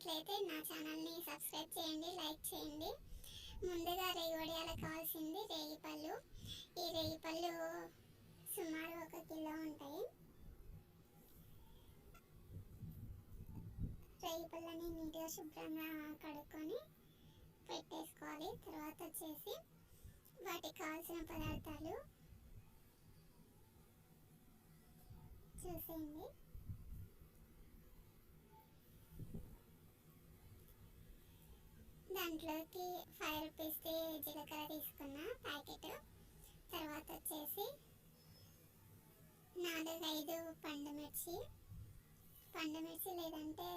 నచ్చినట్లయితే నా ఛానల్ని సబ్స్క్రైబ్ చేయండి, లైక్ చేయండి. ముందుగా రేగి వడియాలకు కావాల్సింది రేగిపళ్ళు. ఈ రేగిపళ్ళు సుమారు 1 కిలో ఉంటాయి. రేగిపళ్ళని నీట్గా శుభ్రంగా కడుక్కొని పెట్టేసుకోవాలి. తర్వాత వచ్చేసి వాటికి కావాల్సిన పదార్థాలు చూసేయండి. దాంట్లోకి 5 రూపీస్ది జీలకర్ర తీసుకున్న ప్యాకెట్. తర్వాత వచ్చేసి 4-5 పండుమిర్చి లేదంటే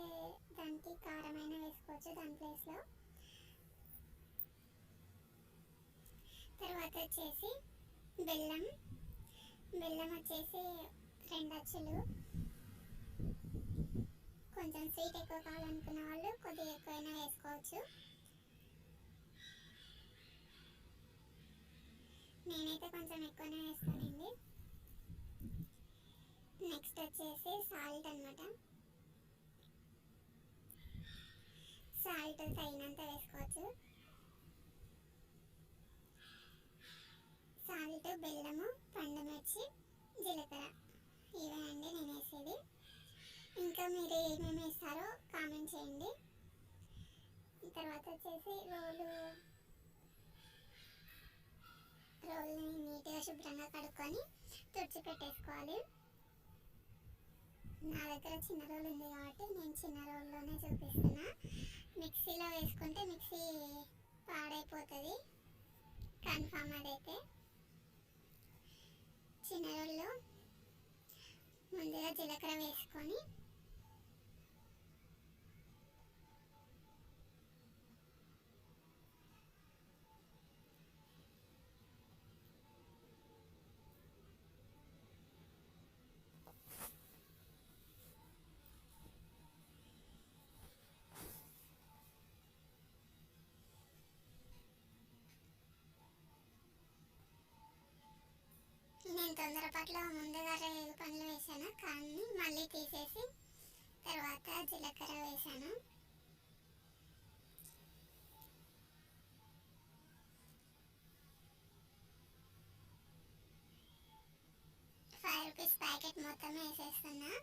దానికి కారమైన వేసుకోవచ్చు దాని ప్లేస్లో. తర్వాత వచ్చేసి బెల్లం వచ్చేసి 2 అచ్చులు. కొంచెం స్వీట్ ఎక్కువ కావాలనుకున్న వాళ్ళు కొద్దిగా ఎక్కువైనా వేసుకోవచ్చు. నేనైతే కొంచెం ఎక్కువనే వేస్తానండి. నెక్స్ట్ వచ్చేసి సాల్ట్ అనమాట. సాల్ట్ తగినంత వేసుకోవచ్చు. సాల్ట్, బెల్లము, పండుమిర్చి, జీలకర్ర ఇవే అండి నేను వేసేది. ఇంకా మీరు ఏమేమి వేస్తారో కామెంట్ చేయండి. తర్వాత వచ్చేసి రోల్ని నీట్గా శుభ్రంగా కడుక్కొని తుడిచిపెట్టేసుకోవాలి. నా దగ్గర చిన్న రోల్ ఉంది కాబట్టి నేను చిన్న రోల్లోనే చూపిస్తున్నా. మిక్సీలో వేసుకుంటే మిక్సీ పాడైపోతుంది కన్ఫామ్. అదైతే చిన్న రోల్లో ముందుగా జీలకర్ర వేసుకొని నేను తొందరపాట్లో ముందుగా రేగు పండ్లు వేసాను, కానీ మళ్ళీ తీసేసి తర్వాత జీలకర్ర వేసాను. ₹5 ప్యాకెట్ మొత్తం వేసేస్తున్నా.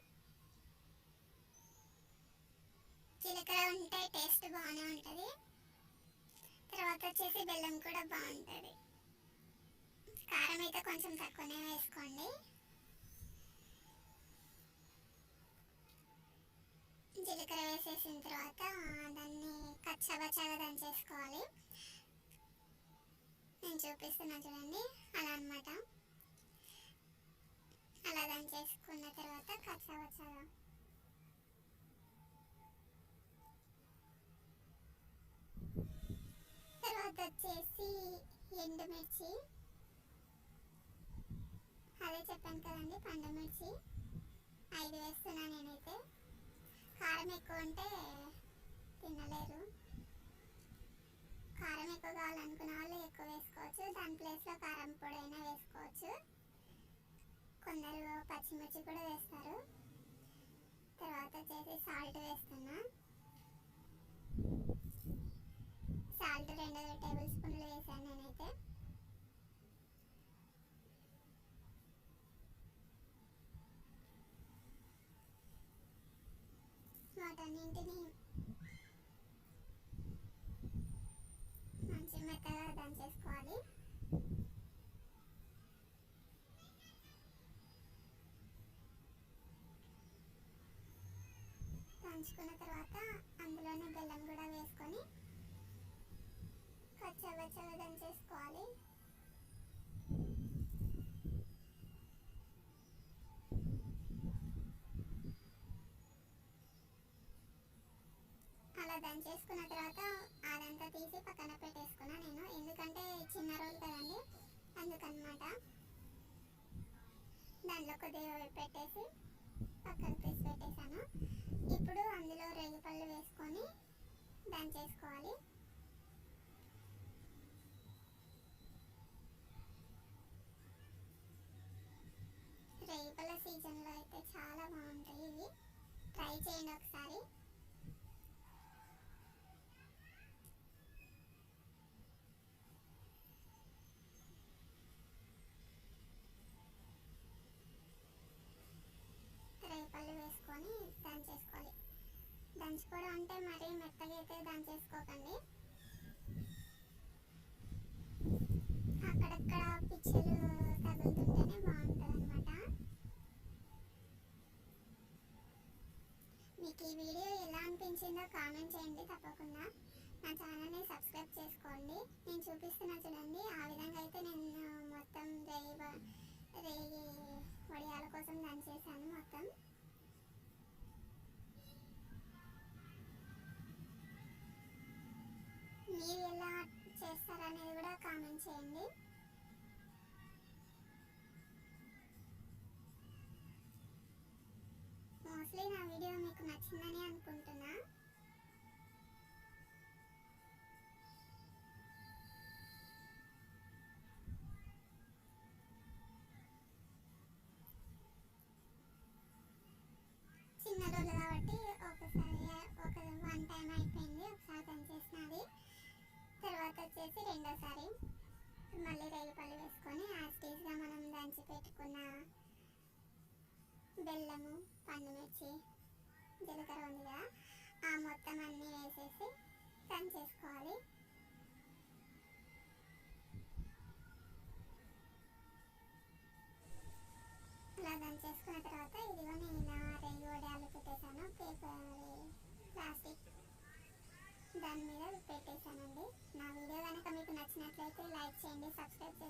జీలకర్ర ఉంటే టేస్ట్ బాగానే ఉంటుంది. తర్వాత వచ్చేసి బెల్లం కూడా బాగుంటుంది. కారం అయితే కొంచెం తక్కువనే వేసుకోండి. జీలకర్ర వేసేసిన తర్వాత దాన్ని కచ్చాబచ్చాగా దంచేసుకోవాలి. నేను చూపిస్తున్నా చూడండి, అలా అనమాట. అలా దంచేసుకున్న తర్వాత కచ్చాబచ్చాగా తర్వాత వచ్చేసి ఎండుమిర్చి, అదే చెప్పాను కదండి, పండుమిర్చి 5 వేస్తున్నా నేనైతే. కారం ఎక్కువ ఉంటే తినలేరు. కారం ఎక్కువ కావాలనుకున్న వాళ్ళు ఎక్కువ వేసుకోవచ్చు. దాని ప్లేస్లో కారం పొడి అయినా వేసుకోవచ్చు. కొందరు పచ్చిమిర్చి కూడా వేస్తారు. తర్వాత వచ్చేసి సాల్ట్ వేస్తున్నా. సాల్ట్ 2 టేబుల్ స్పూన్లు వేసాను నేనైతే. వాటన్నింటినీ మంచి మెత్తగా దంచేసుకోవాలి. దంచుకున్న తర్వాత అందులోనే బెల్లం కూడా వేసుకొని కచ్చాబచ్చాగా దంచేసుకోవాలి. అలా దంచేసుకున్న తర్వాత అదంతా తీసి పక్కన పెట్టేసుకున్నా నేను, ఎందుకంటే చిన్న రోల్ కదండి, అందుకనమాట. దాంట్లో కొద్దిగా పెట్టేసి పక్కన తీసి పెట్టేశాను. ఇప్పుడు అందులో రేగిపళ్ళు వేసుకొని దంచేసుకోవాలి. రేగిపళ్ళ సీజన్లో అయితే చాలా బాగుంటాయి ఇవి. ట్రై చేయండి ఒకసారి. దంచుకోవడం అంటే మరీ మెత్తగా అయితే దంచేసుకోకండి. అక్కడక్కడ పిచ్చలు తగులుతుంటేనే బాగుంటుంది అనమాట. మీకు ఈ వీడియో ఎలా అనిపించిందో కామెంట్ చేయండి తప్పకుండా. నా ఛానల్ని సబ్స్క్రైబ్ చేసుకోండి. నేను చూపిస్తున్నా చూడండి, ఆ విధంగా అయితే నేను మొత్తం రేగి వడియాల కోసం దంచేసాను మొత్తం. మీరు ఎలా చేస్తారనేది కూడా కామెంట్ చేయండి. మోస్ట్లీ నా వీడియో మీకు నచ్చిందని అనుకుంటున్నా. చిన్న రోజు కాబట్టి ఒకసారి వన్ టైం అయిపోయింది, ఒకసారి దంచేసినది. తర్వాత వచ్చేసి రెండోసారి మళ్ళీ రేగిపళ్ళు వేసుకొని యాస్టీస్గా మనం దంచి పెట్టుకున్న బెల్లము, పండుమిర్చి, జీలకర్ర ఉంది కదా, ఆ మొత్తం అన్నీ వేసేసి దంచేసుకోవాలి. ఇలా దంచేసుకున్న తర్వాత ఇదిగో నేను ఇలా రేగి వడియాలు పెట్టేశాను, పేపర్ ప్లాస్టిక్ దాని మీద పెట్టేశానండి. నా వీడియో కనుక మీకు నచ్చినట్లయితే లైక్ చేయండి, సబ్స్క్రైబ్ చేయండి.